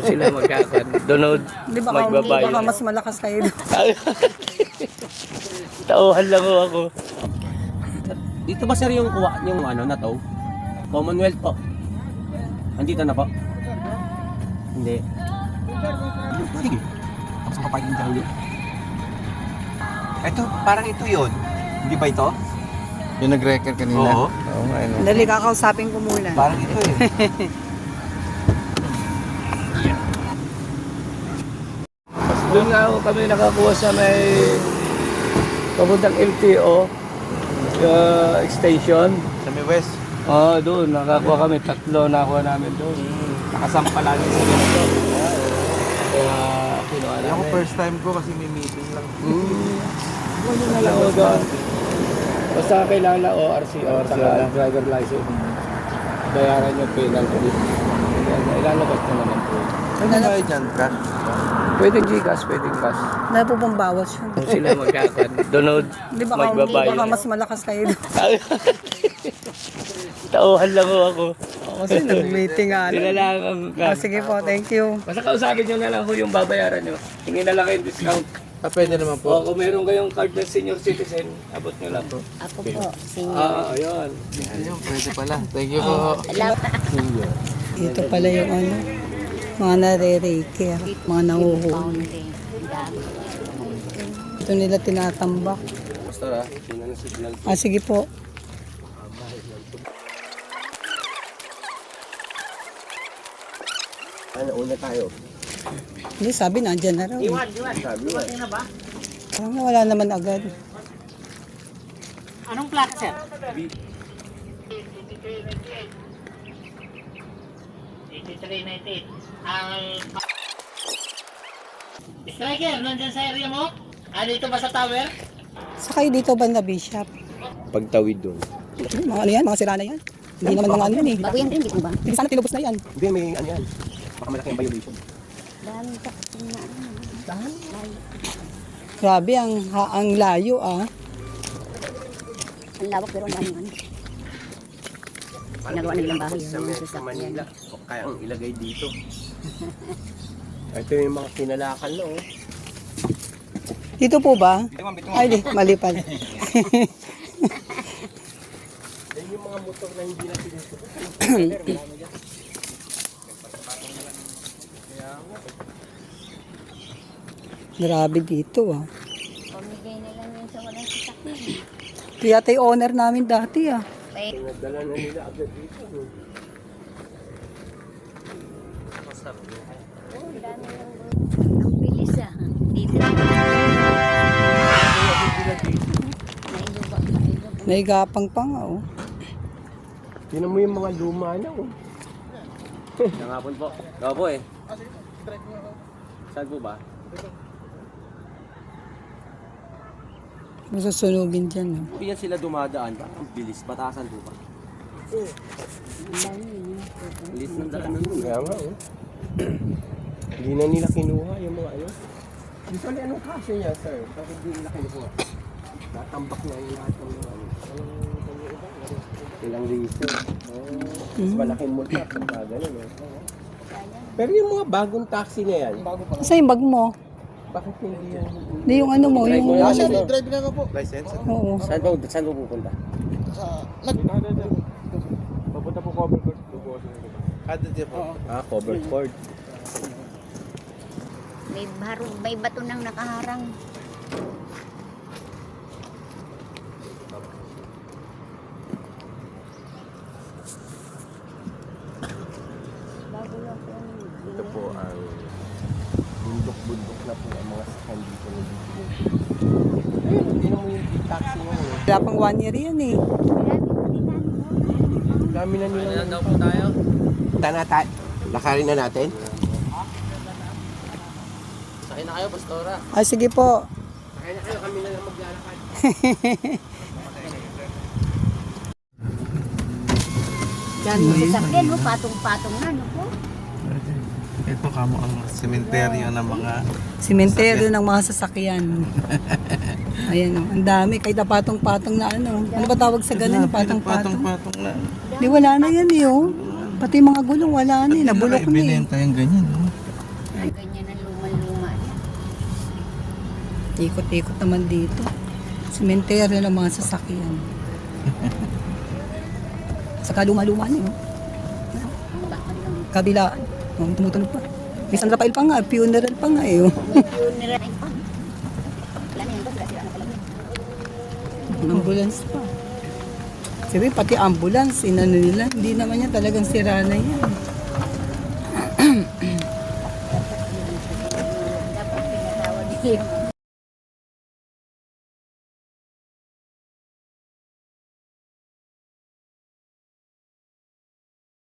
Doon sila magkakan. Doon Di ba magbabayo. baka mas malakas kayo doon. Tauhan lang ho ako. Dito ba sir yung kuha yung ano na to? Commonwealth po. Andito na po. Hindi. Sige. Tapos ang kapag hindi. Ito, parang ito yun. Hindi ba ito? Yung nag-record kanina? Oo. Oo nga, ano. Dali kakausapin ko muna. Parang ito eh. Doon nga ho kami nakakuha sa may papuntang LTO extension. Sa may west. Doon nakakuha kami. 3 nakuha namin doon. Nakasampa lagi sa ganito. Kaya kinuha Ako namin. first time ko kasi may meeting lang. Ano na lang ho doon. Basta kailangan lang ORC or saka driver license. Bayaran yung penalty. Ilalabas na naman po. Ano ba dyan, cash? Pwedeng Gcash, pwedeng cash. Dahil po pang bawas yun. Kung sila magkakan, doon Di ba magbabayo. baka mas malakas kayo doon. Tauhan lang ho ako. Kasi nag-meeting nga. Sila lang ang Sige po, thank you. Basta kausapin nyo na lang ho yung babayaran nyo. Tingin na lang kayong discount. Pwede naman O kung meron kayong card ng senior citizen, abot nyo lang po. Ako po, senior. Ayun. Ayun, pwede pala. Thank you po. Ito pala yung ano, mga nare-reiki, mga nahuhuli. Fountain. Ito nila tinatambak. Basta tingnan ng signal. Sige po. Ano, una tayo. Hindi, sabi nandyan na raw. Sabi na. Parang wala naman agad. Anong plaka, sir? 8398. Ang... Striker, nandyan sa area mo? Dito ba sa tower? Sakay dito ba na Bishop? Pagtawid doon. Mga ano yan, mga sira na yan. Hindi naman mga ano yan eh. Bago yan din, di ko ba? Hindi sana tinubos na yan. Hindi, may ano yan. Baka malaki ang violation. Daming taksin na ano. Grabe, ang layo ah. Ang lawak pero ang daming ano. Ginagawa na nilang bahay. Sa Yung Metro sasakyan. Manila. O kaya ang ilagay dito. Ito yung mga kinalakan na oh. Dito po ba? Ay, di, mali pala. Yan yung mga motor na hindi na sinusuot. Grabe dito ah. Pamigay na lang yun sa walang sasakyan. Kaya tayo owner namin dati ah. Pinadala na nila agad dito. No? Ang bilis ah. Dito. Naigapang pa nga oh. Tinan mo yung mga luma na oh. Nangapon po. Gawa po eh. Saan po ba? Masusunugin dyan oh. Hindi yan sila dumadaan ba? Ang bilis. Batasan po ba? Bilis ng daan nun. Kaya nga oh. Hindi na nila kinuha yung mga ano. Usually anong kaso niya sir? Bakit hindi nila kinuha? Natambak na yung lahat ng mga ano. Ilang reason. Mas malaking multa pagka ganun eh. Pero yung mga bagong taxi na yan, Kasi yung bag mo. bakit hindi yan? Hindi yung ano mo, yung... Drive na nga po. License? Oo. Saan po pupunta? Papunta po cover court. Dito po. Covered court. May bato nang nakaharang. Ito po ang bundok-bundok na po ang mga sakyan dito na dito. Ayun, hindi mo yung taxi mo. Wala pang 1 year yan eh. Dami na nila. Ayan daw po tayo. Lakarin na natin. Sakay na kayo, Pastora. Sige po. Sakay na kayo, kami na lang maglalakad. Diyan mo sasakyan, no? Patong-patong na, no po? Ito kamo ang sementeryo ng mga... Simenteryo ng mga sasakyan. Ayan oh, ang dami. Kahit na patong-patong na ano. Ano ba tawag sa ganun? Patong-patong. Patong-patong na. Di wala na yan eh oh. Pati mga gulong wala na eh. Nabulok na eh. Ibinenta yung ganyan. Ikot-ikot naman dito. Sementeryo ng mga sasakyan. Saka luma-luma niyo. Kabila. Oh, tumutunog pa. May San Rafael pa nga, funeral pa nga eh. Oh. Ambulance pa. Sabi, pati ambulance, inano nila. Hindi naman yan talagang sira na yan. Dapat pinatawag